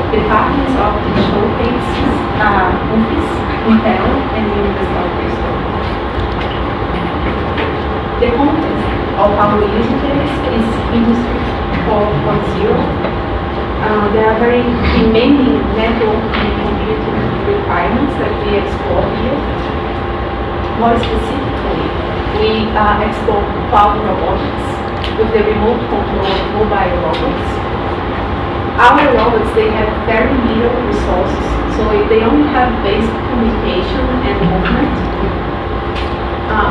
the partners of the showcases are Office, Intel, and University of Bristol. The context of our user case is Industry 4.0. There are very demanding network and computing requirements that we explore here. More specifically, we explore cloud robotics with the remote control mobile robots. Our robots, they have very little resources, so they only have basic communication and movement.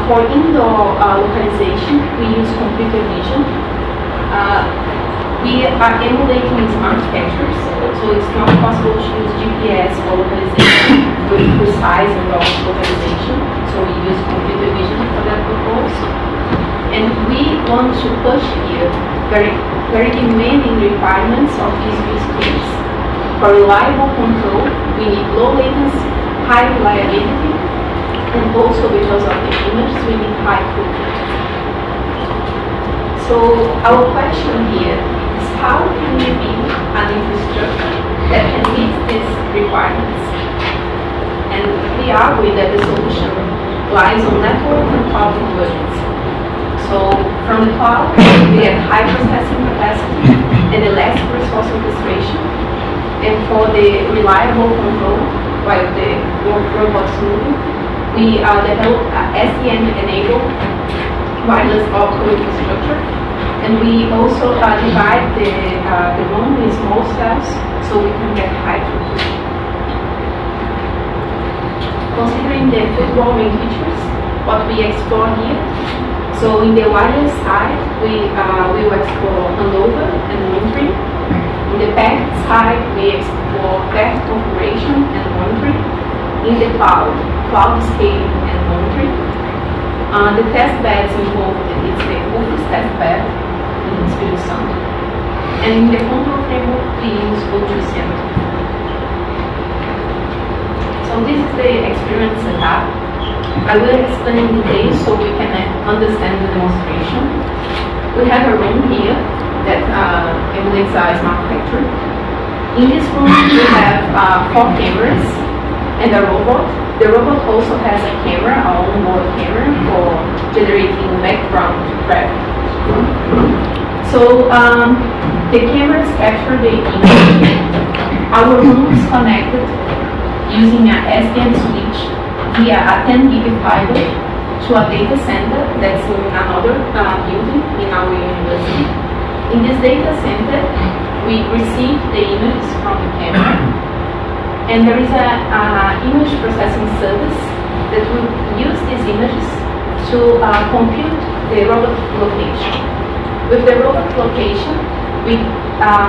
For indoor localization, we use computer vision. We are emulating smart catchers, so it's not possible to use GPS for localization with precise and raw localization. So we use computer vision for that purpose. And we want to push here very demanding requirements of this use case. For reliable control, we need low latency, high reliability, and also because of the image, we need high throughput. So our question here is how can we build an infrastructure that can meet these requirements? And we argue that the solution lies on network and cloud convergence. So from the cloud, we get high processing capacity and elastic resource orchestration. And for the reliable control, while the robots moving, we develop SDN-enabled wireless optical infrastructure. And we also divide the room in small cells so we can get high throughput. Considering the football main features, what we explore here. So in the wireless side, we will explore handover and monitoring. In the packet side, we explore packet configuration and monitoring. In the cloud scaling and monitoring. The test beds involved is the Office test bed in Espírito Santo. And in the control framework, we use O2 So this is the experience setup. I will explain in detail so we can understand the demonstration. We have a room here that emulates a smart factory. In this room, we have 4 cameras and a robot. The robot also has a camera, an onboard camera, for generating background traffic. So the cameras capture the image. Our room is connected using an SDN switch via a 10 gig fiber to a data center that's in another building in our university. In this data center, we receive the images from the camera, and there is an image processing service that will use these images to compute the robot location. With the robot location, we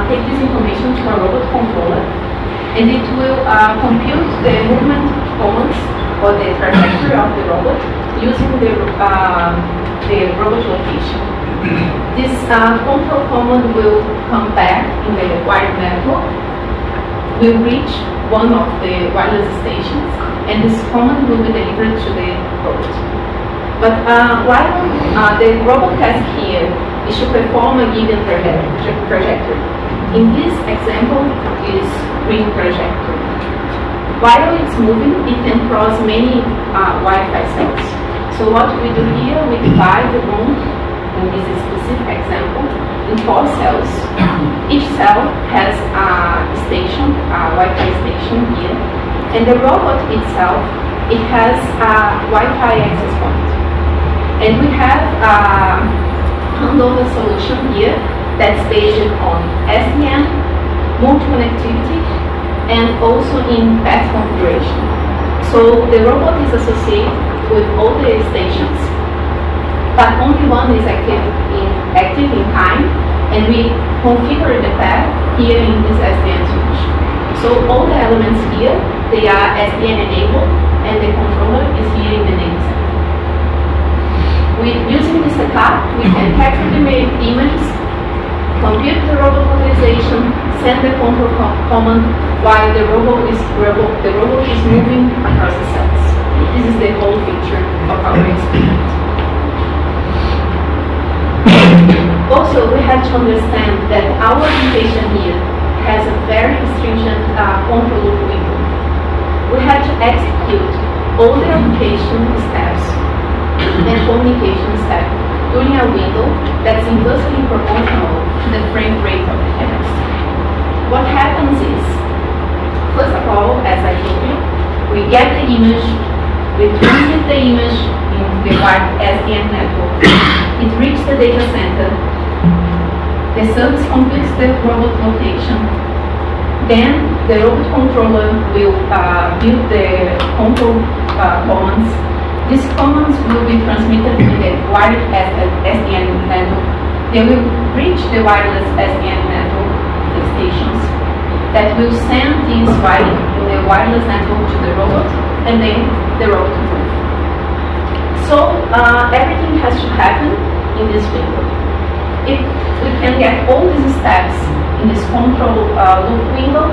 take this information to a robot controller, and it will compute the movement commands or the trajectory of the robot using the robot location. This control command will come back in the wired network, will reach one of the wireless stations, and this command will be delivered to the robot. But while the robot task here is to perform a given trajectory. In this example, it is green trajectory. While it's moving, it can cross many Wi-Fi cells. So what we do here, we divide the room, in this specific example, in 4 cells. Each cell has a station, a Wi-Fi station here. And the robot itself, it has a Wi-Fi access point. And we have a handover solution here that's based on SDN, multi-connectivity, and also in path configuration. So the robot is associated with all the stations, but only one is active in time, and we configure the path here in this SDN switch. So all the elements here, they are SDN enabled, and the controller is here in the data center. Using this setup, we can capture the images, compute the robot localization, send the control command while the robot is moving across the cells. This is the whole picture of our experiment. Also, we have to understand that our organization here has a very stringent control loop window. We had to execute all the application steps and communication steps during a window that's inversely proportional to the frame rate of the cameras. What happens is, first of all, as I told you, we get the image, we transmit the image in the wide SDN network. It reaches the data center. The service computes the robot location. Then the robot controller will build the control commands. These commands will be transmitted to the wired SDN network. They will reach the wireless SDN network stations that will send these wiring in the wireless network to the robot, and then the robot will move. So everything has to happen in this window. If we can get all these steps in this control loop window,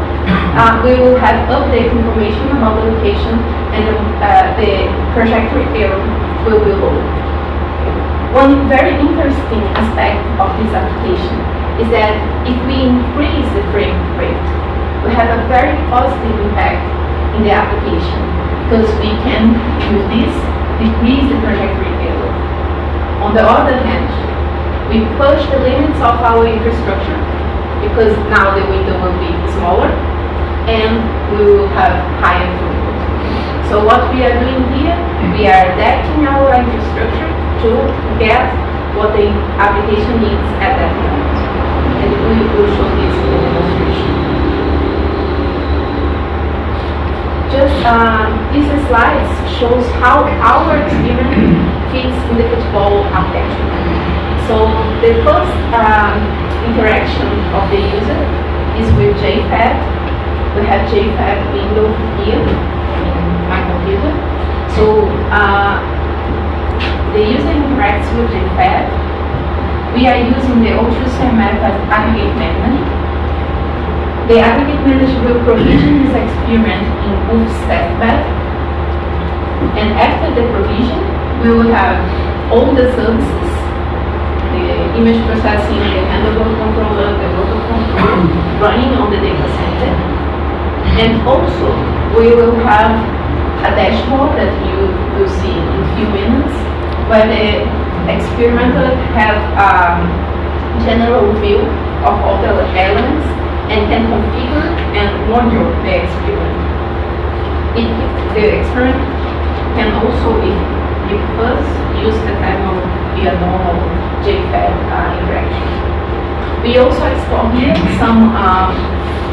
we will have update information about the location, and the trajectory error will be low. One very interesting aspect of this application is that if we increase the frame rate, we have a very positive impact in the application, because we can, with this, decrease the trajectory error. On the other hand, we push the limits of our infrastructure, because now the window will be smaller and we will have higher throughput. So what we are doing here, we are adapting our infrastructure to get what the application needs at that moment. And we will show this in the demonstration. This slide shows how our experience fits in the football architecture. So the first interaction of the user is with JFab. We have JFab window here in my computer. So the user interacts with JFab. We are using the O2CMF as aggregate memory. The aggregate manager will provision this experiment in bootstrap, and after the provision, we will have all the services, the image processing, the handheld controller, the robot controller running on the data center. And also, we will have a dashboard that you will see in a few minutes, where the experimenter have a general view of all the elements and can configure and monitor the experiment. The experiment can also, if first, use the demo via normal JFab interaction. We also explore here some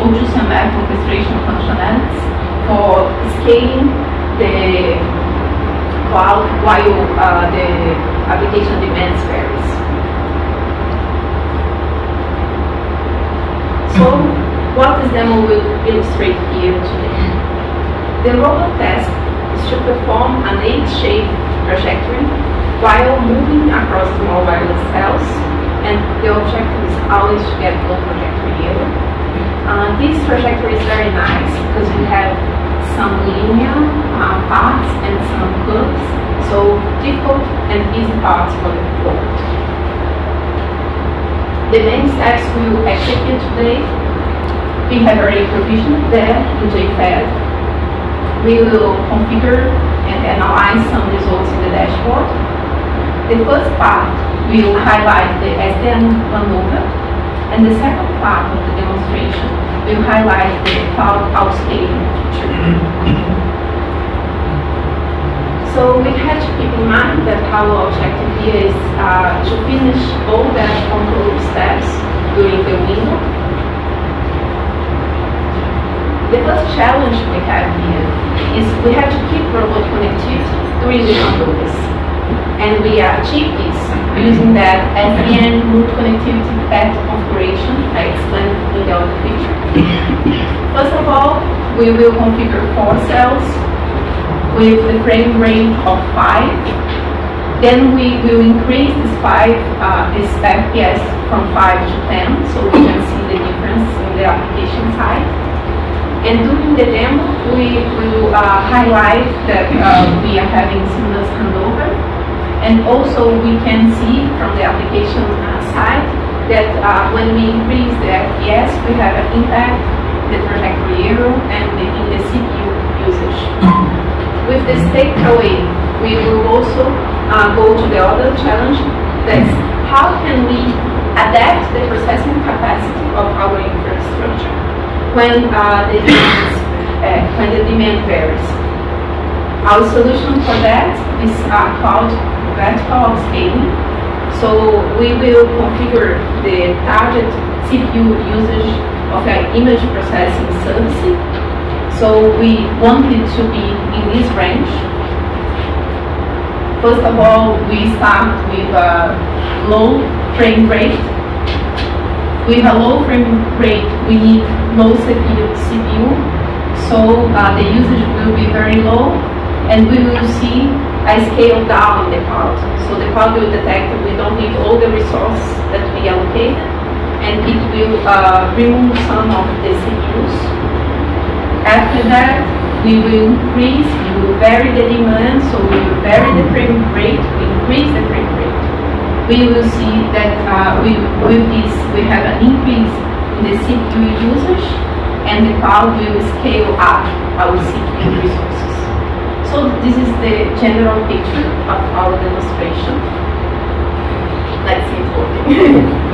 O2CMF orchestration functionalities for scaling the cloud while the application demands varies. So, what this demo will illustrate here today? The robot task is to perform an H-shaped trajectory while moving across small wireless cells, and the objective is always to get low trajectory error. This trajectory is very nice because we have some linear parts and some curves, so difficult and easy parts for the robot. The main steps we will execute today, we have already provisioned there in JFab. We will configure and analyze some results in the dashboard. The first part will highlight the SDN maneuver, and the second part of the demonstration will highlight the cloud outscaling feature. So we had to keep in mind that our objective here is to finish all the control steps during the window. The first challenge we have here is we have to keep robot connectivity during the handovers. And we achieve this using that SDN root connectivity path configuration I explained in the other picture. First of all, we will configure 4 cells with the frame rate of 5. Then we will increase this FPS from 5 to 10, so we can see the difference in the application side. And during the demo, we will highlight that we are having seamless handover. And also we can see from the application side that when we increase the FPS, we have an impact in the trajectory error and in the CPU usage. With this takeaway, we will also go to the other challenge, that's how can we adapt the processing capacity of our infrastructure when the demand varies. Our solution for that is called vertical scaling. So we will configure the target CPU usage of an image processing service. So we want it to be in this range. First of all, we start with a low frame rate. With a low frame rate, we need low CPU, so the usage will be very low, and we will see a scale down in the cloud. So the cloud will detect that we don't need all the resources that we allocated, and it will remove some of the CPUs. After that, we will increase, we will vary the demand, so we will vary the frame rate, we increase the frame rate. We will see that with this we have an increase in the CPU usage, and the cloud will scale up our CPU resources. So this is the general picture of our demonstration. Let's see it working.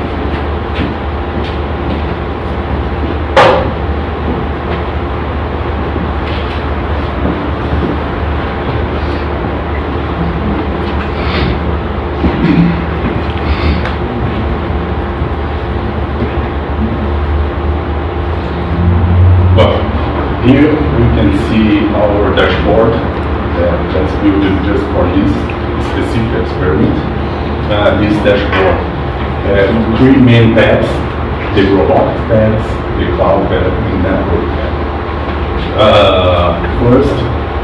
Here we can see our dashboard that's built just for this specific experiment. This dashboard has three main tabs: the robotic tabs, the cloud tab, and network tab. First,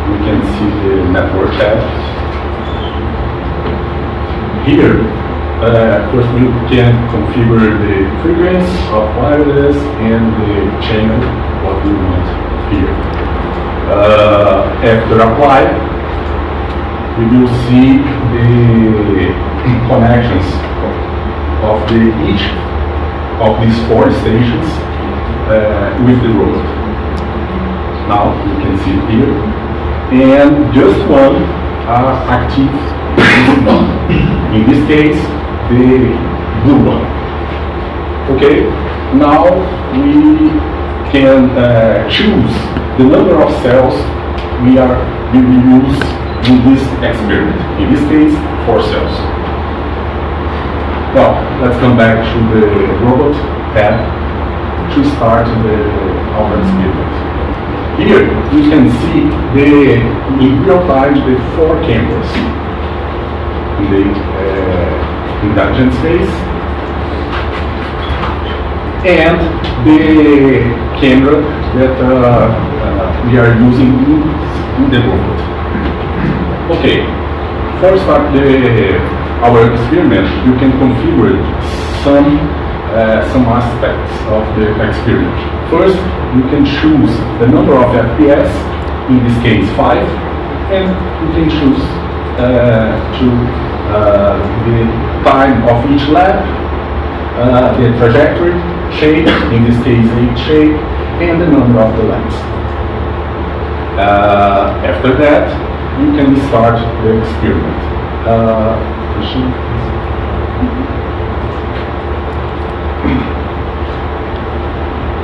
we can see the network tab. Here, first we can configure the frequency of wireless and the channel, what we want here. After apply, we will see the connections of each of these four stations with the robot. Now you can see it here, and just one active. In this case, the blue one. Okay. Now we can choose the number of cells we will use in this experiment. In this case, 4 cells. Well, let's come back to the robot tab to start our experiment. Here you can see in real time the 4 cameras in the intelligence space, and the camera that we are using in the robot. Okay, for start our experiment, you can configure some aspects of the experiment. First, you can choose the number of FPS, in this case 5, and you can choose the time of each lap, the trajectory, shape, in this case 8 shape, and the number of the laps. After that, you can start the experiment.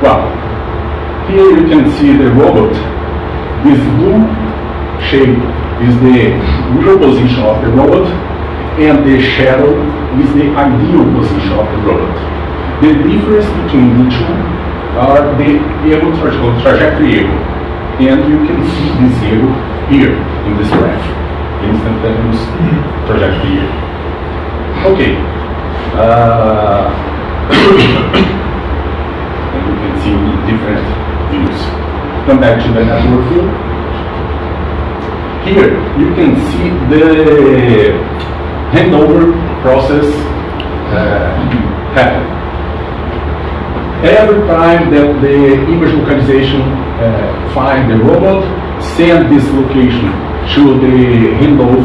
Well, here you can see the robot. This blue shape is the real position of the robot, and the shadow is the ideal position of the robot. The difference between the two are the error trajectory error, and you can see this error here in this graph, instantaneous trajectory error. Okay, and you can see different views. Come back to the network view. Here you can see the handover process happen. Every time that the image localization find the robot, send this location to the handoff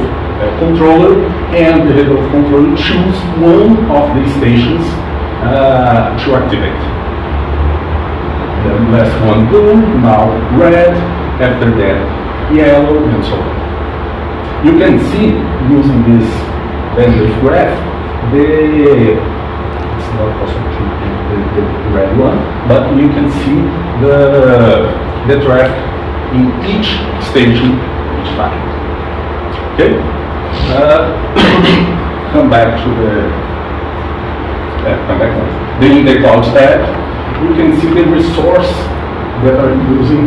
controller, and the handoff controller choose one of these stations to activate. The last one blue, now red, after that yellow, and so on. You can see using this bandwidth graph, it's not possible to the red one, but you can see the draft in each station each time. Okay? Come back to the cloud tab. You can see the resource that I'm using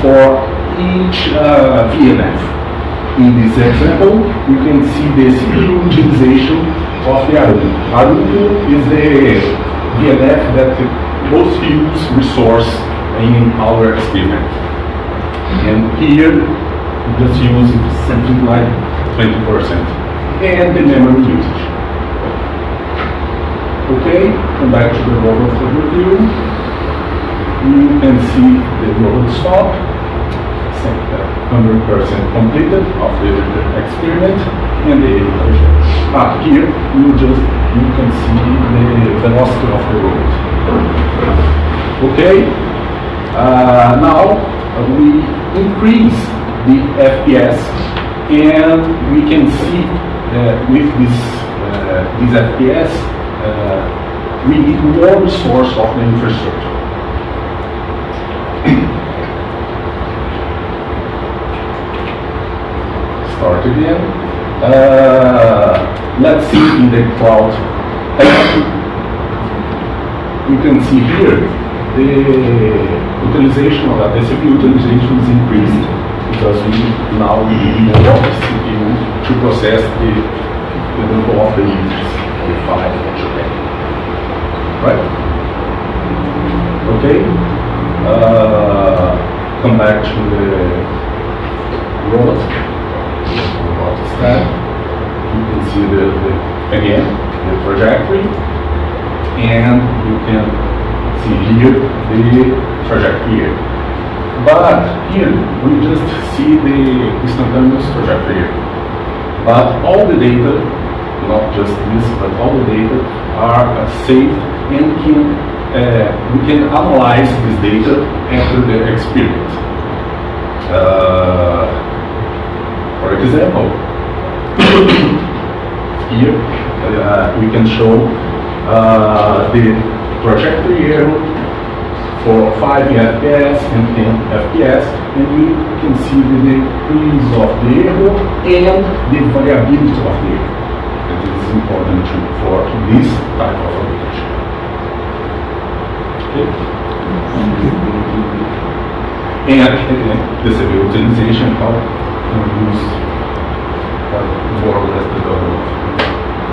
for each VNF. In this example, you can see the CPU utilization of the Arduino. Arduino is the VNF that most use resource in our experiment. And here, just use something like 20%. And the memory usage. Okay, come back to the robot overview. You can see the robot stop. 100% completed of the experiment and the here you can see the velocity of the robot. Okay, now we increase the FPS and we can see with this FPS we need more resource of the infrastructure. Start again. Let's see in the cloud. You can see here the utilization of the CPU utilization is increased because we now need more CPU to process the number of the users, the 5 and 10. Right? Okay. Come back to the robot. Tab. You can see again the trajectory, and you can see here the trajectory here. But here we just see the instantaneous trajectory here. But all the data, not just this, but all the data are saved and we can analyze this data after the experiment. For example, here we can show the trajectory error for 5 FPS and 10 FPS, and we can see the decrease of the error and the variability of the error. That is important for this type of application. Okay. And the CPU utilization, how used more or less the total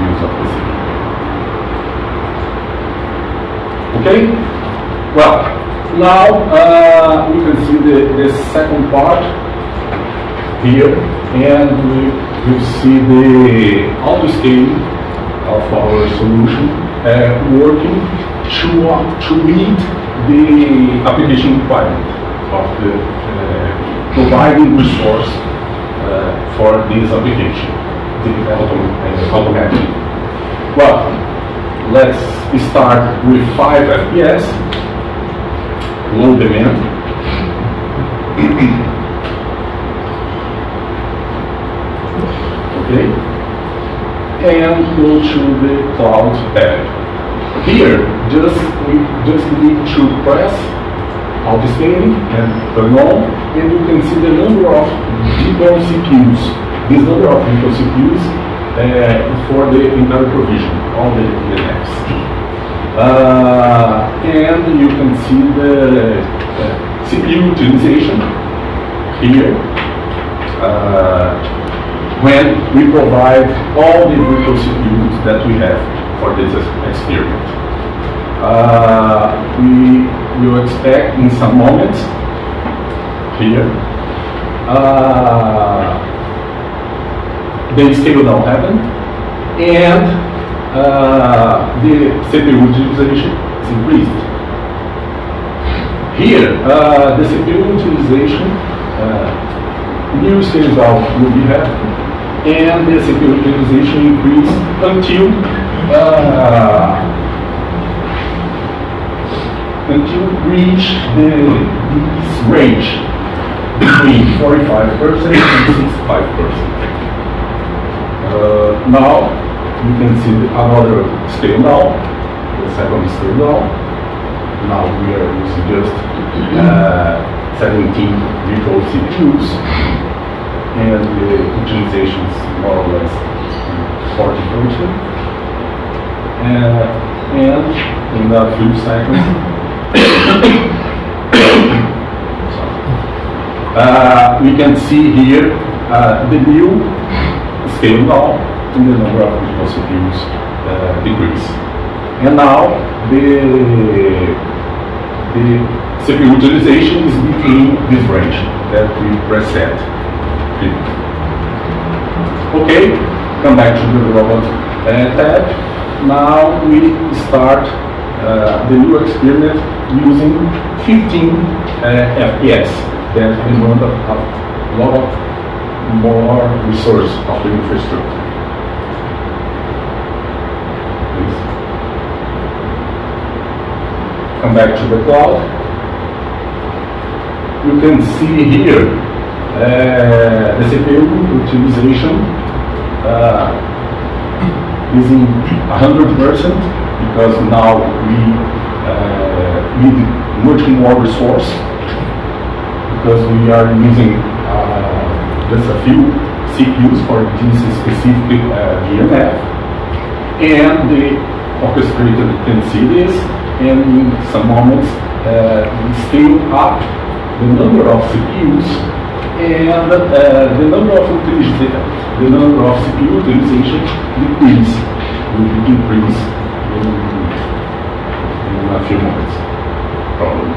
use of the CPU. Okay? Well, now we can see the second part here, and we see the auto-scaling of our solution working to meet the application requirement of the providing resource for this application, the automatic. Well, let's start with 5 FPS, low demand. Okay, and go to the cloud tab. Here, we just need to press auto-scaling and turn on, and you can see the number of virtual CPUs. This number of virtual CPUs is for the entire provision, all the next. And you can see the CPU utilization here when we provide all the virtual CPUs that we have for this experiment. We will expect in some moments here the scale down happen, and the CPU utilization is increased. Here, the CPU utilization, new scale down will be happening, and the CPU utilization increase until until reach this range between 45% and 65%. Now you can see another scale down, the second scale down. Now we are using just 17 virtual CPUs, and the utilization is more or less 40%. And in a few seconds, we can see here the new scale down in the number of virtual CPUs decrease. And now the CPU utilization is between this range that we preset. Okay, come back to the robot tab. Now we start the new experiment using 15 FPS. That demand a lot more resource of the infrastructure. Please. Come back to the cloud. You can see here the CPU utilization is in 100% because now we need much more resource because we are using just a few CPUs for this specific VNF, and the orchestrator can see this, and in some moments we scale up the number of CPUs, and the number of CPU utilization will increase in a few moments, probably.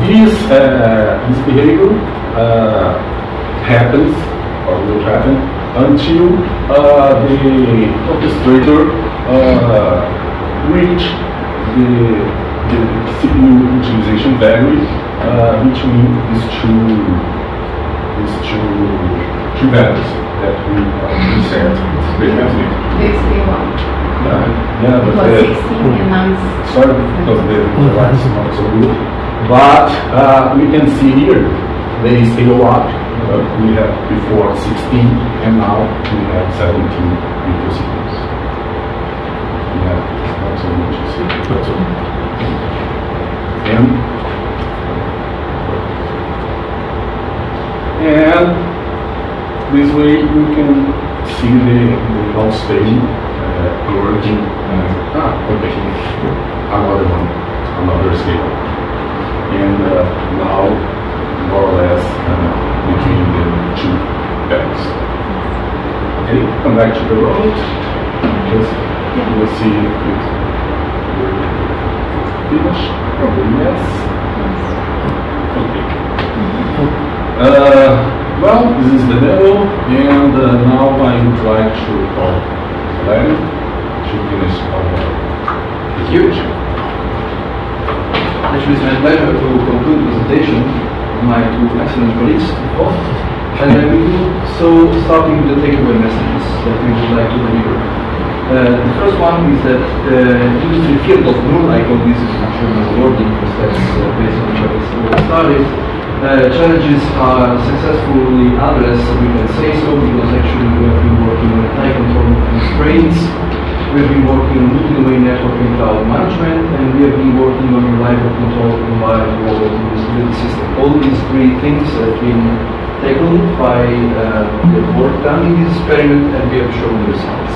This behavior happens, or will happen, until the orchestrator reach the CPU utilization value between these two values that we set previously. Yeah, but it was 16 and now it's sorry, because the light is not so good. But we can see here they scale up. We have before 16 and now we have 17 microseconds. Yeah, not so much to see, but and this way we can see the whole stage working. Okay, another scale, and now more or less between the two values. Okay, come back to the road. We'll see if it will finish. Probably yes. Okay. Well, this is the demo, and now I would like to call Larry to finish our Huge. Actually, it's my pleasure to conclude the presentation of my two excellent colleagues before. And I will do so starting with the takeaway messages that we would like to deliver. The first one is that the industry field of null, I call this actually as wording because that's based on what we started. Challenges are successfully addressed, we can say so, because actually we have been working on high control constraints, we have been working on multi-domain networking cloud management, and we have been working on reliable control combined with the distributed system. All these three things have been tackled by the work done in this experiment, and we have shown the results.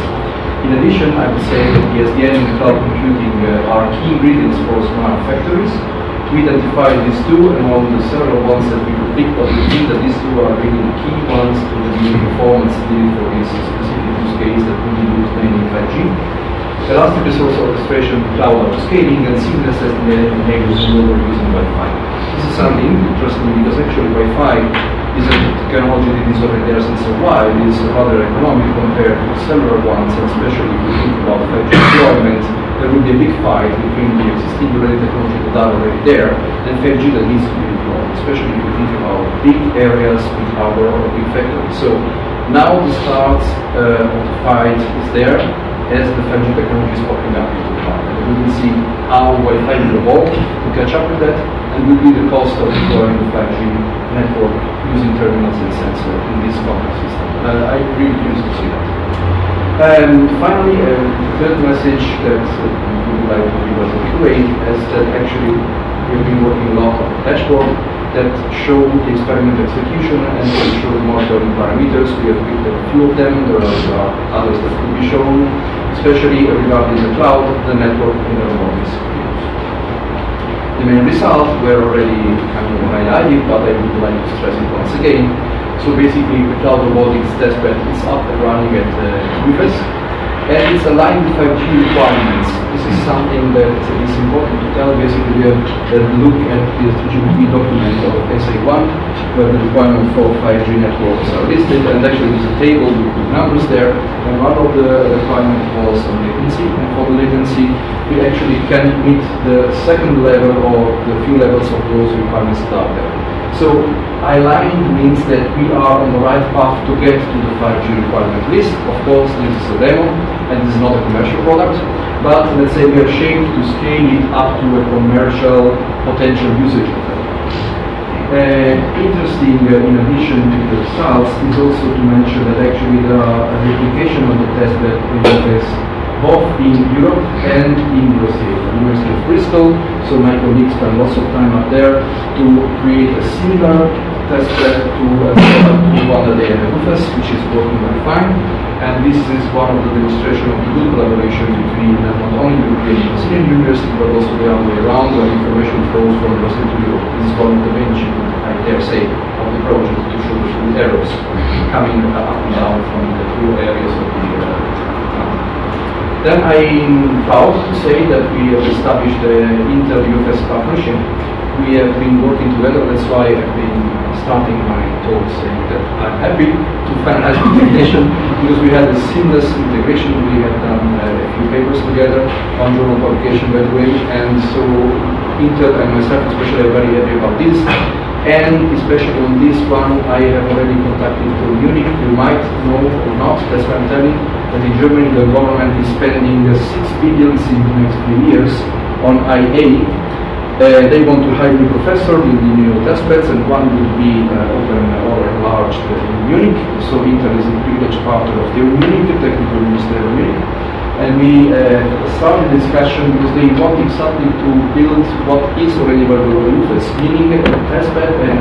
In addition, I would say that the SDN and cloud computing are key ingredients for smart factories. We identified these two among the several ones that we could pick, but we think that these two are really the key ones to the new performance needed for this specific use case that we use mainly in 5G. Elastic resource orchestration, cloud autoscaling, and seamless SDN enables global using Wi-Fi. This is something interesting because actually Wi-Fi is a technology that is already there since a while. It is rather economic compared to cellular ones, and especially if we think about 5G deployment. There will be a big fight between the existing related technology that are already there and 5G that needs to be deployed, especially if you think about big areas, big power, or big factories. So now the start of the fight is there, as the 5G technology is popping up into the market. We will see how Wi-Fi will evolve to catch up with that, and will be the cost of deploying the 5G network using terminals and sensor in this compact system. I really used to see that. And finally, the third message that we would like to give as a takeaway is that actually we have been working a lot on the dashboard that show the experiment execution and show the monitoring parameters. We have picked a few of them. There are others that could be shown, especially regarding the cloud, the network, and the robotics. The main results were already kind of highlighted, but I would like to stress it once again. So basically, the cloud robotics testbed is up and running at UFES, and it's aligned with 5G requirements. This is something that is important to tell. Basically, we have a look at the GBP document of SA1, where the requirements for 5G networks are listed, and actually there's a table with numbers there, and one of the requirements was on latency, and for the latency, we actually can meet the second level or the few levels of those requirements that are there. So aligned means that we are on the right path to get to the 5G requirement list. Of course, this is a demo and this is not a commercial product, but let's say we are shaped to scale it up to a commercial potential usage of it. Interesting, in addition to the results, is also to mention that actually there are a replication of the testbed in US, both in Europe and in USA. The University of Bristol, so my colleagues spend lots of time up there to create a similar testbed to one that they have at UFES, which is working very fine. And this is one of the demonstration of the good collaboration between not only the European and Brazilian university, but also the other way around, where information flows from Brazil to Europe. This is one of the main achievements, I dare say, of the project, to show the full errors coming up and down from the two areas of the Then I'm proud to say that we have established the Intel-UFES partnership. We have been working together, that's why I've been starting my talk saying that I'm happy to finalize the integration, because we had a seamless integration. We have done a few papers together on journal publication, by the way, and so Intel and myself especially are very happy about this. And especially on this one, I have already contacted Munich. You might know or not, that's what I'm telling, that in Germany the government is spending 6 billion in the next few years on IA. They want to hire new professor in the new testbeds, and one will be open or enlarged in Munich. So Intel is a privileged partner of the Munich, the technical minister of Munich. And we started discussion because they wanted something to build what is already available in UFES, meaning a testbed and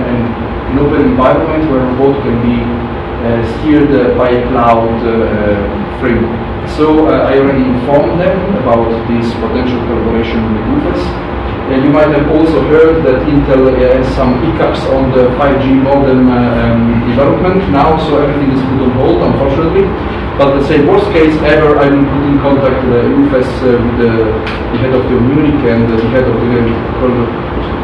an open environment where a robot can be steered by a cloud framework. So I already informed them about this potential collaboration with UFES. And you might have also heard that Intel has some hiccups on the 5G modem development now, so everything is put on hold, unfortunately. But let's say worst case ever, I will put in contact with UFES, with the head of the Munich and the head of the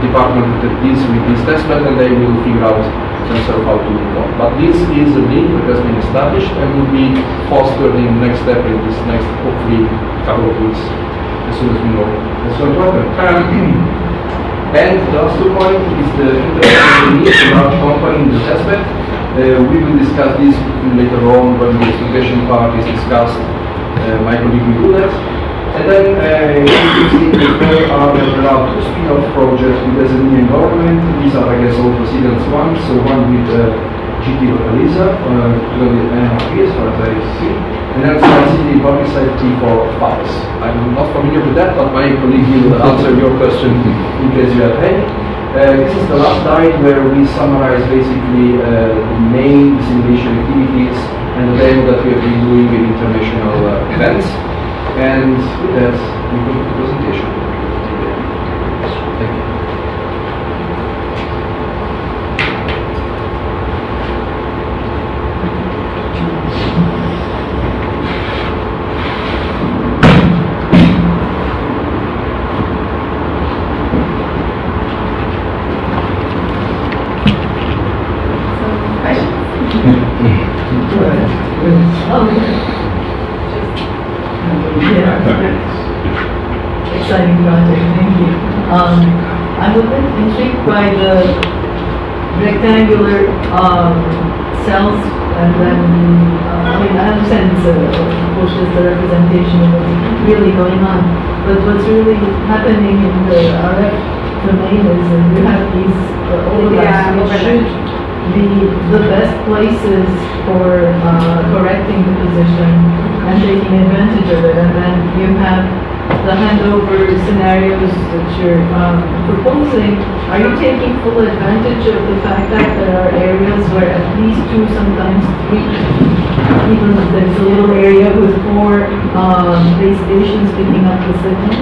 department that deals with this testbed, and they will figure out themselves how to move on. But this is a link that has been established and will be fostered in the next step in this next, hopefully, couple of weeks, as soon as we know. That's what happened. And the last 2 point is the interest of a large company in the testbed. We will discuss this later on when the exploitation part is discussed. My colleague will do that. And then there are 2 spin-off projects with SME and government. These are, I guess, all Brazilian ones. So one with GT Localiza, together with NRP as far as I see. And then Smart City Public Safety for FAS. I'm not familiar with that, but my colleague will answer your question in case you have any. This is the last slide where we summarize basically the main dissemination activities and the demo that we have been doing in international events. And with that, we go to the presentation. Thank you. Exciting project, thank you. I'm a bit intrigued by the rectangular cells, and then, I mean, I understand pushes the representation of what's really going on. But what's really happening in the RF domain is that you have these overlaps which should be the best places for correcting the position and taking advantage of it. And then you have the handover scenarios that you're proposing. Are you taking full advantage of the fact that there are areas where at least two, sometimes three, even if there's a little area with four base stations picking up the signal?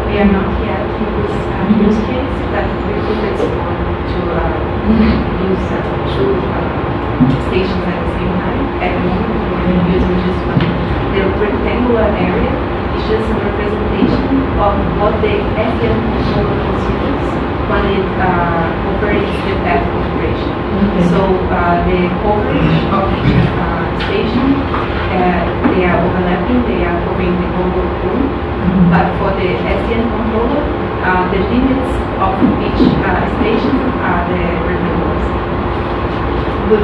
We are not yet in this use case, but we could explore to use two stations at the same time. At the moment, we're using just one. The rectangular area is just a representation of what the SDN controller considers when it operates the path configuration. Okay. So the coverage of each station, they are overlapping, they are covering the whole room. But for the SDN controller, the limits of each station are the rectangles. But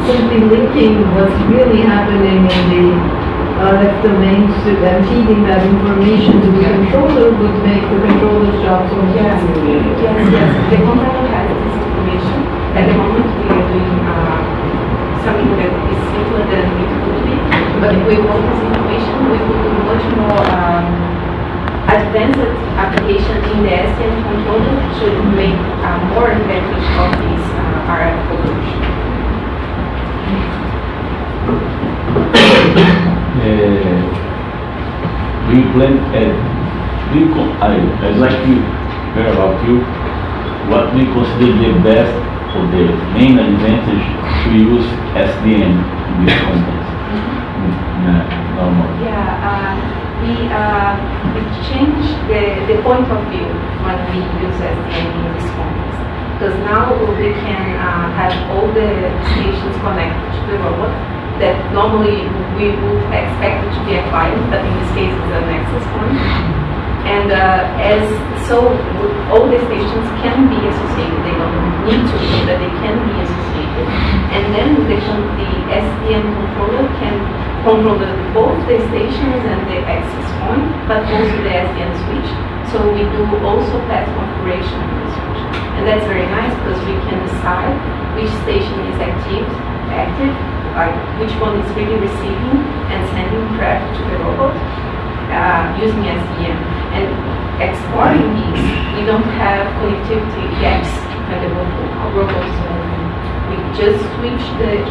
simply linking what's really happening in the RF domain to and feeding that information to the controller would make the controller's job so much easier. Yes. The controller has this information. At the moment, we are doing something that is simpler than it could be. But if we want this information, we could do much more advanced application in the SDN controller to make more advantage of this RF coverage. Do you plan, I'd like to hear about you, what we consider the best or the main advantage to use SDN in this context? Normal. We change the point of view when we use SDN in this context. Because now we can have all the stations connected to the robot that normally we would expect it to be a client, but in this case it's an access point. And all the stations can be associated. They don't need to be, but they can be associated. And then the SDN controller can control both the stations and the access point, but also the SDN switch. So we do also path configuration in the switch. And that's very nice because we can decide which station is active, like which one is really receiving and sending traffic to the robot using SDN. And exporting these, we don't have connectivity gaps when the robot is moving. We just switch the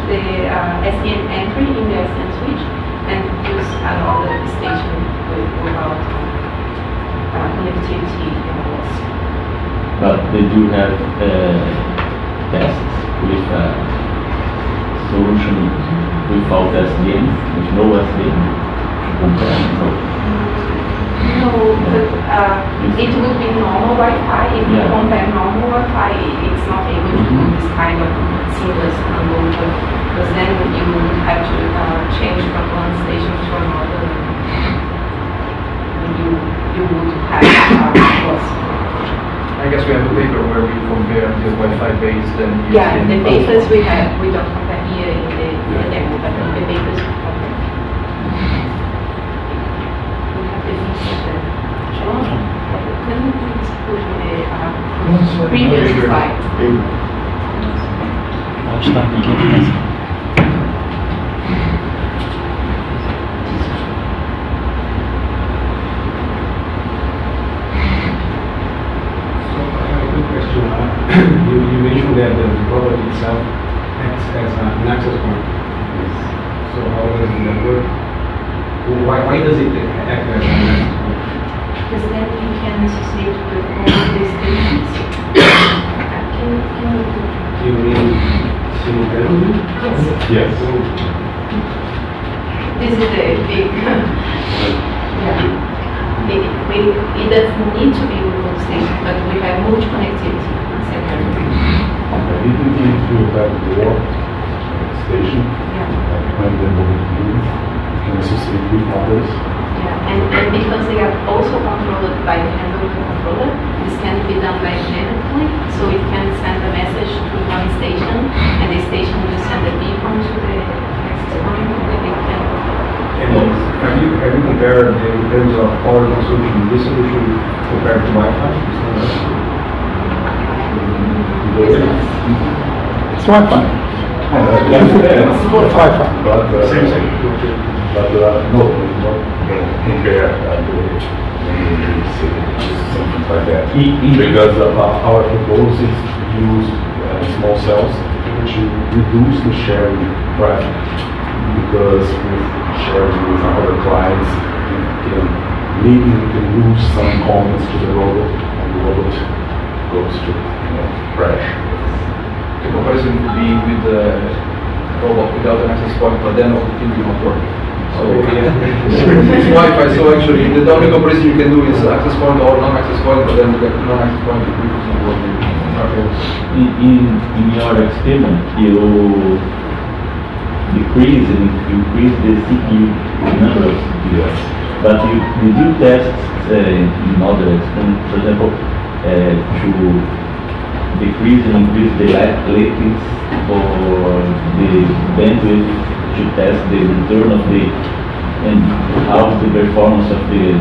SDN entry in the SDN switch and use another station without connectivity loss. But they do have tests with solution without SDN, with no SDN to compare. No, but it would be normal Wi-Fi. If you compare normal Wi-Fi, it's not able to do this kind of seamless conversion, because then you would have to change from one station to another. And you would have loss. I guess we have a paper where we compare the Wi-Fi based and Yeah, the papers we don't compare here in the demo, but in the papers we compare. We have the list there. John, can you please put the previous slide? Pode estar aqui. You mentioned that the robot itself acts as an access point. So how does that work? Why does it act as an access point? Because then you can associate with all the stations. You mean simultaneously? Yes. This is a big, it doesn't need to be with all stations, but we have multi-connectivity. Even if you have more station, when the moving moves, you can associate with others. Yeah, and because they are also controlled by the handover controller, this can be done dynamically, so it can send a message to one station, and the station will send a beacon to the next point with the Have you compared in terms of power consumption, this solution compared to Wi-Fi? It's Wi-Fi. It's Wi-Fi. But, Same. no, we don't compare something like that. Because our proposal is use small cells to reduce the sharing traffic. Because with sharing with other clients, we can lose some comments to the robot, and the robot goes to crash. The comparison would be with the robot without an access point, but then all the things will not work. So it's Wi-Fi, so actually the only comparison you can do is access point or non-access point, but then the non-access point is not working. In your experiment, you decrease and increase the CPU numbers. Yes. But did you test in other experiments, for example, to decrease and increase the latency or the bandwidth to test the return of the, and how the performance of the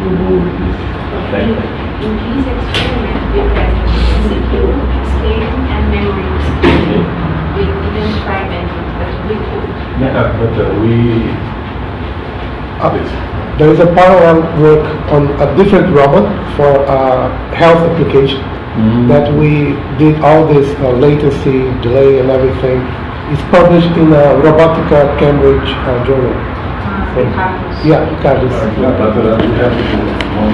robot is affected? In this experiment, we tested CPU, scaling, and memory. Okay. We didn't try bandwidth, but we could. Yeah, but we. There is a parallel work on a different robot for health application that we did all this latency, delay, and everything. It's published in a Robotica Cambridge journal. So, yeah, Carlos. But we have to do one.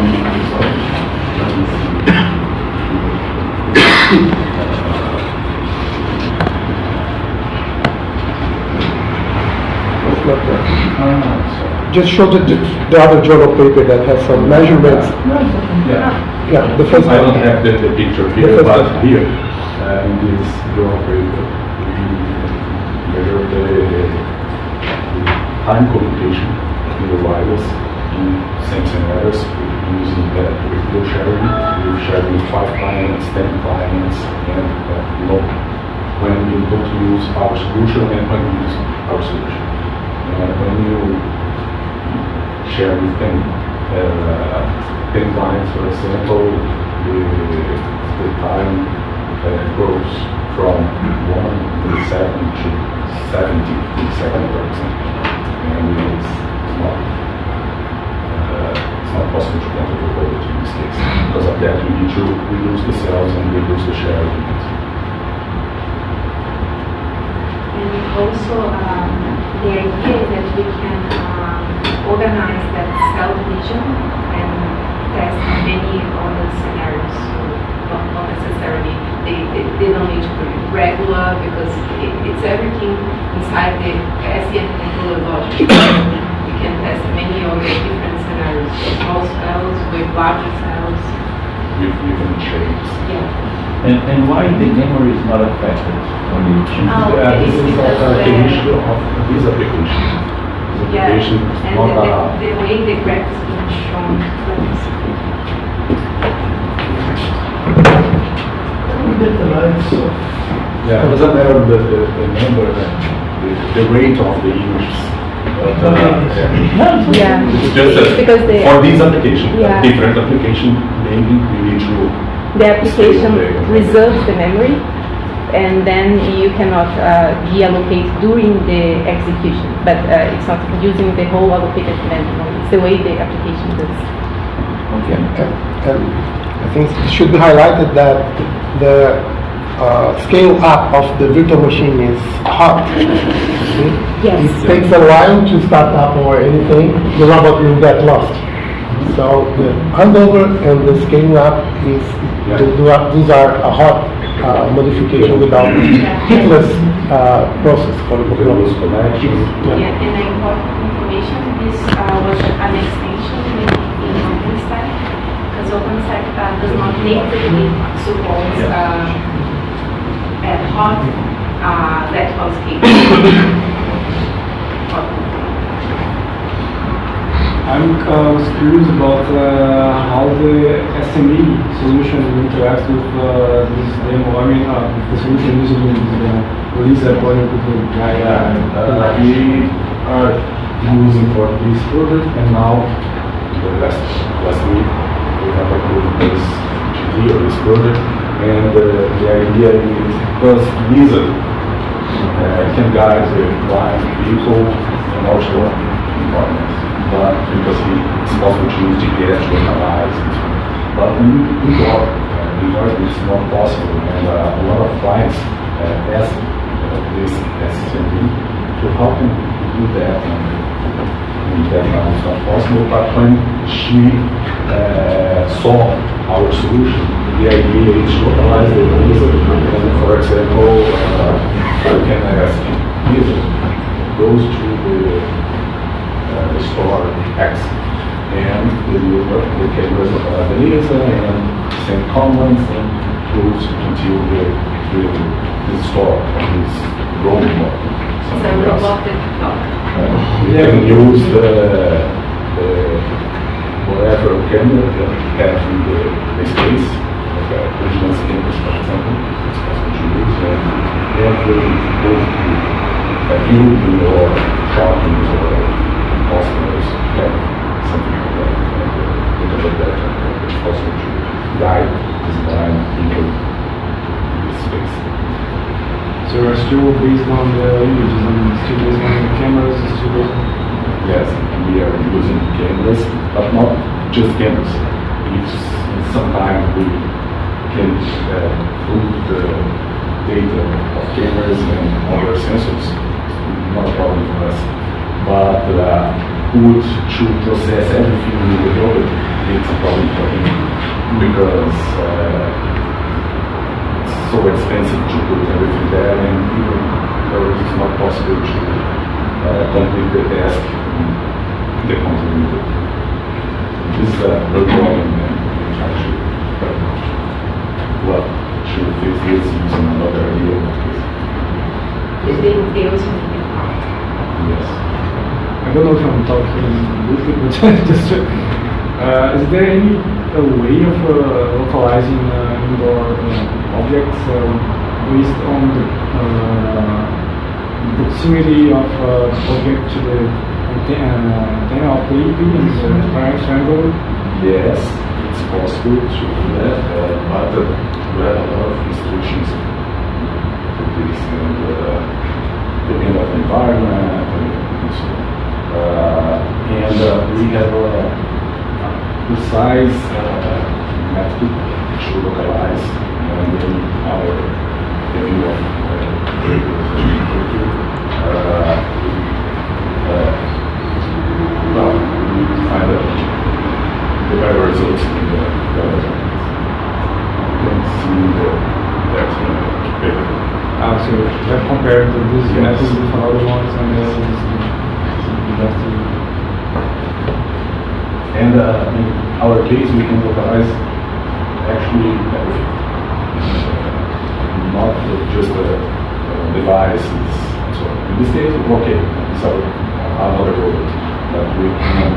It's not there. Just show the other journal paper that has some measurements. Yeah. Yeah, the first I don't one. have the picture The here, first but one. here, in this journal paper, we measure the time communication in the wireless in same scenarios using that with the sharing. We're sharing 5 clients, 10 clients, and when we don't use our solution and when we use our solution. And when you share with 10 clients, for example, the time goes from 1 millisecond to 70 milliseconds, for example. And it's not possible to control the robot in this case. Because of that, we need to reduce the cells and reduce the share units. And also, the idea is that we can organize that cell division and test many other scenarios. So not necessarily, they don't need to be regular because it's everything inside the SDN controller logic. We can test many other different scenarios, small cells with larger cells. With different shapes. Yeah. And why the memory is not affected when you choose? Oh, This is because the issue of this application. This yeah, application is and not the way the graph is being shown. Yeah, it doesn't matter the number, the rate of the images. Yeah. It's just that Because for this application, Yeah. different application, maybe we need to. The application Scale the- reserves the memory, and then you cannot deallocate during the execution. But it's not using the whole allocated memory. It's the way the application does. Yeah, and I think it should be highlighted that the scale up of the virtual machine is hard. Yes. It takes a while to start up or anything, the robot will get lost. So the handover and the scaling up is, these are a hot modification without hitless process for the Those connections. Yeah, and the important information, this was an extension in OpenStack, because OpenStack does not natively support hot vertical scale. I was curious about how the SME solution interacts with this demo. I mean, the solution using the release according to the guide. We are using for this project, and now the last week we have approved this GD or this project, and the idea is because Lisa can guide the blind people in outdoor environments, but because it's possible to use GPS to analyze it. But in York it's not possible, and a lot of clients ask this SCMD to help them do that, and that it's not possible. But when she saw our solution, the idea is to localize the laser, and for example, you can ask laser goes to the store X, and the cameras the laser and send comments and goes until the store is roaming or So something else. robotic dog. You can use whatever camera that have in the space, like vigilance cameras, for example, it's possible to use, and every go to a building or shopping or hospitals, something like that, and because of that, it's possible to guide this blind people in this space. So you're still based on the images and still based on the cameras, still based on... Yes, we are using cameras, but not just cameras. If sometimes we can prove the data of cameras and other sensors, not a problem for us. But to process everything in the robot, it's a problem for him because it's so expensive to put everything there, and even though it's not possible to complete the task in the continuity. This is a real problem, and we try to fix this using another idea. Yes. I don't know if I'm talking loosely, but just is there any way of localizing indoor objects based on the proximity of object to the antenna of the EP and the triangle? Yes, it's possible to do that, but we have a lot of restrictions for this, and depending on the environment and so on. And we have a precise method to localize and then our review of we find the better results in the other. You can see that paper. So you have compared this method with other ones, and this is the best. And in our case, we can localize actually everything. Not just devices. So in this case, okay, it's another robot. But we can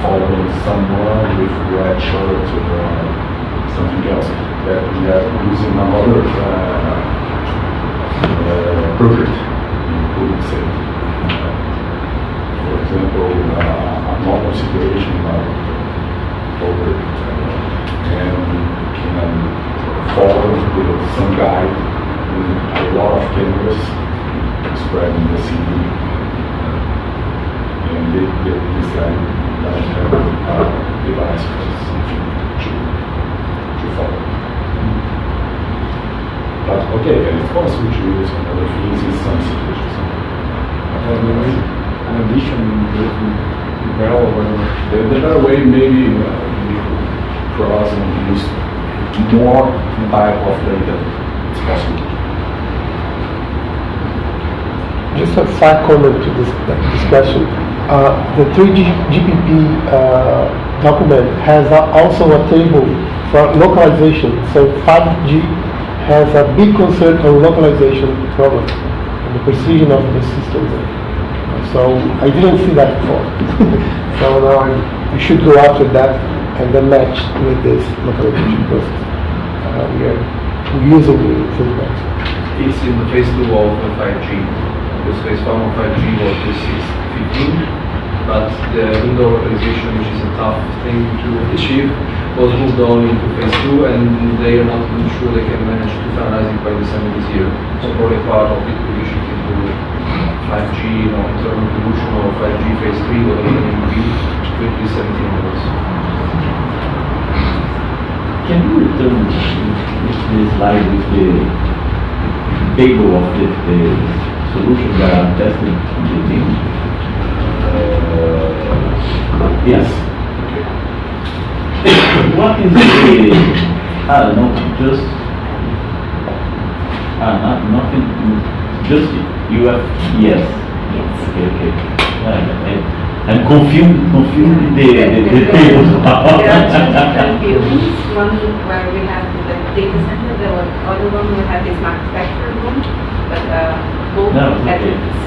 follow someone with red shirt or something else that we are using another project in public safety. For example, a normal situation like over and can follow some guy with a lot of cameras spreading the city, and this guy doesn't have a device or something to follow. But okay, and it's possible to use other things in some situations. An addition with barrel or whatever. The better way maybe we cross and use more type of data. It's possible. Just a side comment to this discussion. The 3G GPP document has also a table for localization. So 5G has a big concern on localization problem and the precision of the system. So I didn't see that before. So now we should go after that and then match with this localization because we're using the feedback. It's in the phase 2 of 5G. Because phase 1 of 5G was this 2015, but the indoor localization, which is a tough thing to achieve, was moved on into phase 2, and they are not even sure they can manage to finalize it by December this year. So probably part of it will be shifted to 5G, internal evolution, or 5G phase 3, whatever it may be, 2017 onwards. Can you return with the slide with the table of the solutions that are tested in the team? Yes. What is the, I don't know, just, nothing, just UFES? Yes. Okay. I'm confused the tables. There are two different buildings, one where we have the data center, the other one we have the smart factory room, but both No, have okay. this.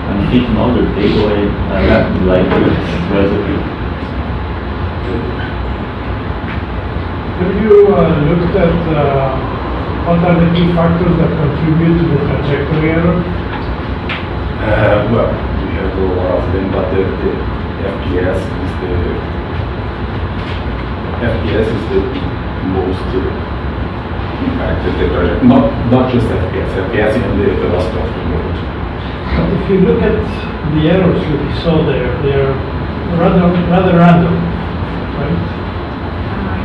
I'm thinking on the table, I like the recipe. Have you looked at what are the key factors that contribute to the trajectory error? Well, we have a lot of them, but the FPS is the most impacted the project. Not just FPS and the velocity of the load. But if you look at the errors that you saw there, they're rather random, right?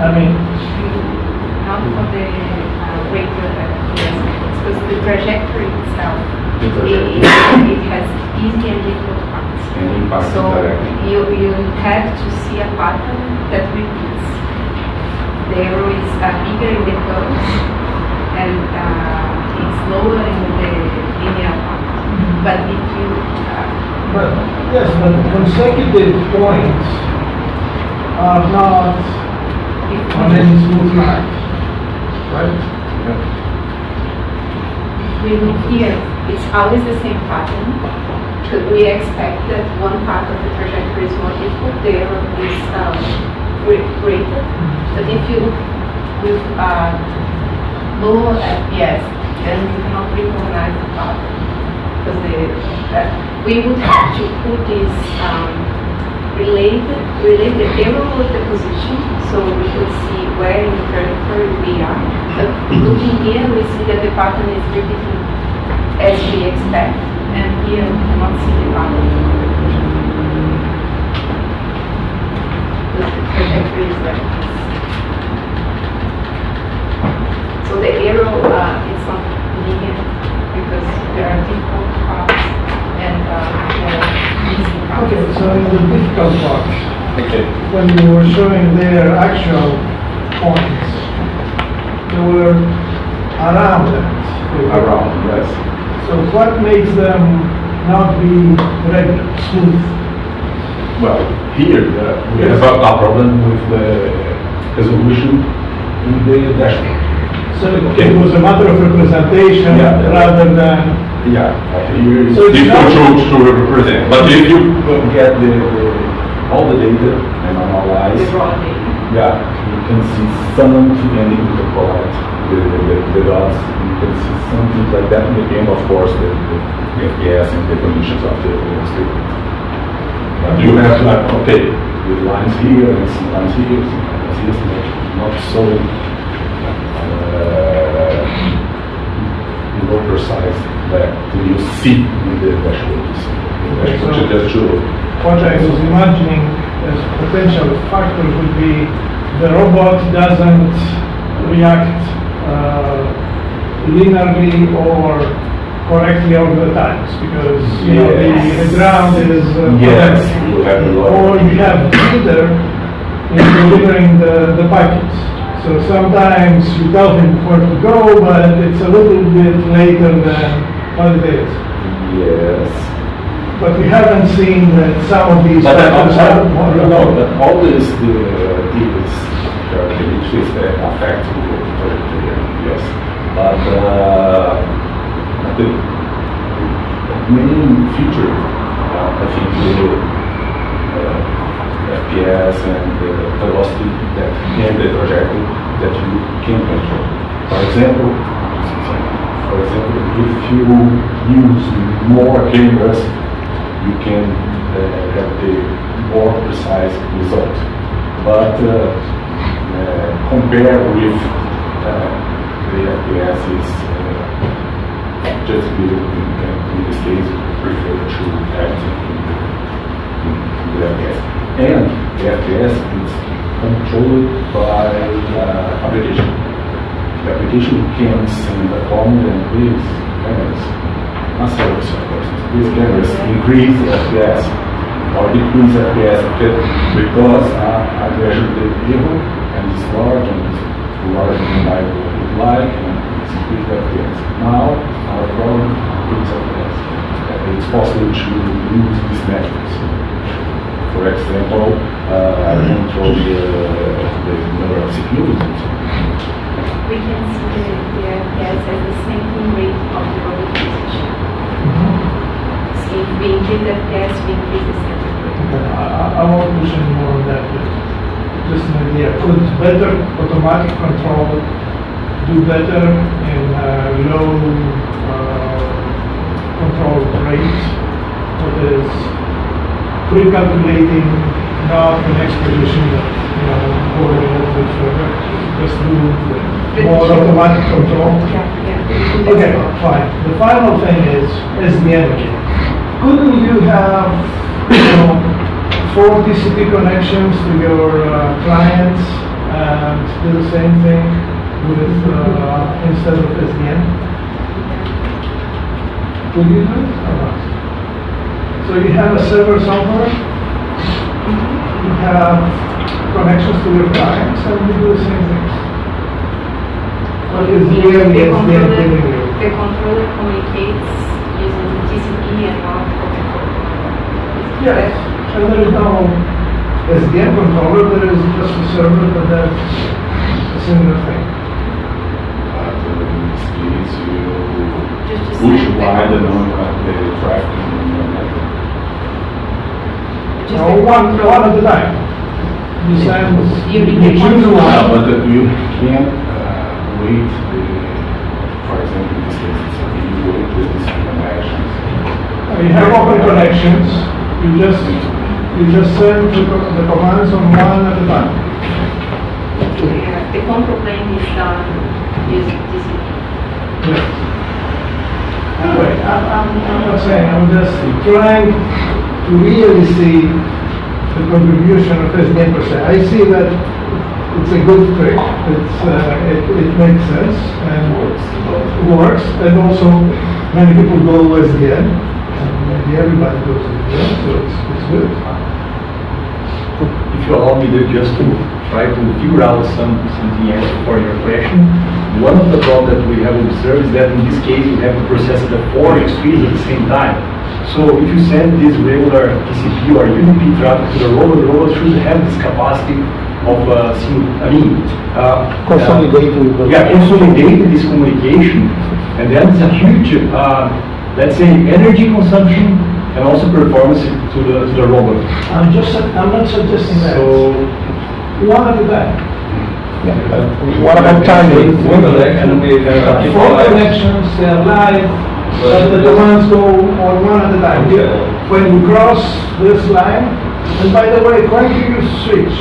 I mean, Not for the rate of because the trajectory itself, it has easy and difficult parts. And impact So directly. you have to see a pattern that repeats. The arrow is bigger in the curves and it's lower in the linear part. But if you but consecutive points are not on any smooth line, right? we look here, it's always the same pattern. But we expect that one part of the trajectory is more difficult, the error is greater. But if you look with lower FPS, then you cannot recognize the pattern. Because we would have to put this relate the error with the position, so we could see where in the trajectory we are. But looking here, we see that the pattern is repeating as we expect, and here we cannot see the pattern. The trajectory is like this. So the arrow is not linear because there are difficult parts and easy parts. Okay, so in the difficult part, Okay. when you were showing their actual points, they were around that. Around, yes. So what makes them not be regular, smooth? Well, here we have a problem with the resolution in the dashboard. So Okay. it was a matter of representation Yeah. rather than, Yeah, here it's So it's difficult to represent. But if you get all the data and analyze, The raw data. yeah, you can see something and you can collect the dots. You can see something like that. Depending, of course, the FPS and the conditions of the script. But you have to like, okay, with lines here and some lines here, some lines here, not so more precise that you see in the dashboard. So- Just to what I was imagining as potential factors would be the robot doesn't react linearly or correctly all the times because, you know, Yes. the ground is yes, whatever. you have a lot. Or you have jitter in delivering the packets. So sometimes you tell him where to go, but it's a little bit later than what it is. Yes. But we haven't seen that some of these But factors are more all this deals that affect the project, yes. But the main feature, I think, the FPS and the velocity that and the trajectory that you can control. For example, if you use more cameras you can have the more precise result. But compare with the FPS is just in this case, prefer to have it in the FPS. And the FPS is controlled by application. The application can send a command and these cameras, not service of course, these cameras increase FPS or decrease FPS because I measure the error and it's large and it's larger than I would like and it's increased FPS. Now our problem is FPS. It's possible to use these methods. For example, control the number of CPUs. We can see the FPS as the sampling rate of the robot position. So if we increase the FPS, we increase the sampling rate. I won't push any more on that, but just an idea. Could better automatic control do better in low control rates? That is pre-calculating, not the next position, going a little bit further, just do more automatic control. Yeah. Okay, fine. The final thing is SDN again. Couldn't you have, 4 TCP connections to your clients and do the same thing with instead of SDN? Could you do it or not? So you have a server somewhere, you have connections to your clients, and you do the same thing. What is really SDN giving you? The controller communicates using TCP and not protocol. Yes, and there is no SDN controller, there is just a server that does a similar thing. But in this case, you Just to push send wide the the traffic in your network. just No, the one control. at a time. You send, During you the choose control. one. But you can't wait, for example, in this case, it's a you wait with these connections. You have open connections, you just send the commands on one at a time. The control plane is done using TCP. Yes. Anyway, I'm not saying, I'm just trying to really see the contribution of SDN per se. I see that it's a good trick, it makes sense and works, and also many people go SDN, and maybe everybody goes SDN, so it's good. If you allow me to just to try to figure out something else for your question, one of the problems that we have observed is that in this case you have to process the 4 extremes at the same time. So if you send this regular TCP or UDP traffic to the robot should have this capacity of Consolidating. consolidating this communication, and then it's a huge, let's say, energy consumption and also performance to the robot. I'm not suggesting that. So One at a time. What about timing? One connection, we have 4 connections, they are live, but the commands go on one at a time. When you cross this line, and by the way, when do you switch?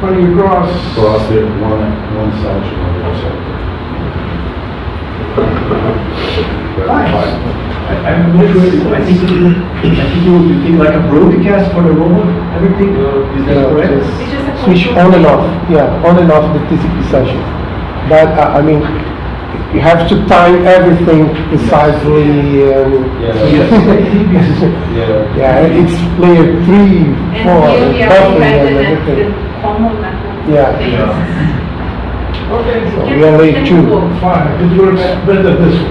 When you cross. Cross it one side to the other side. Nice. I'm not sure. I think you think like a broadcast for the robot. Everything is that correct? It's just a Switch control on and plane. off, yeah, on and off the TCP session. But I mean, you have to time everything precisely. Yeah, it's layer 3, 4, And here we are buffering and embedded in everything. the common network. Yeah. base. Okay, So Can- we are layer can 2. work. fine, it works better this way.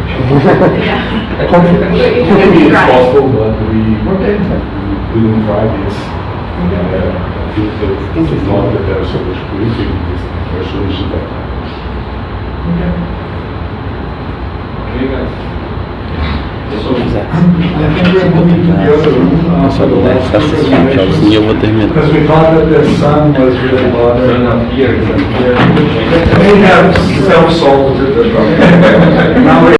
Yeah. Maybe it's Right. possible, but we Okay. didn't try this. It's not the better solution. We think this is the first solution that Okay. Okay, guys. So, I think we're moving to the other room. Só vou ficar assistindo jogos e eu vou terminar. Because we thought that the sun was really bothering. turn up here. We have self-solved the problem. Now we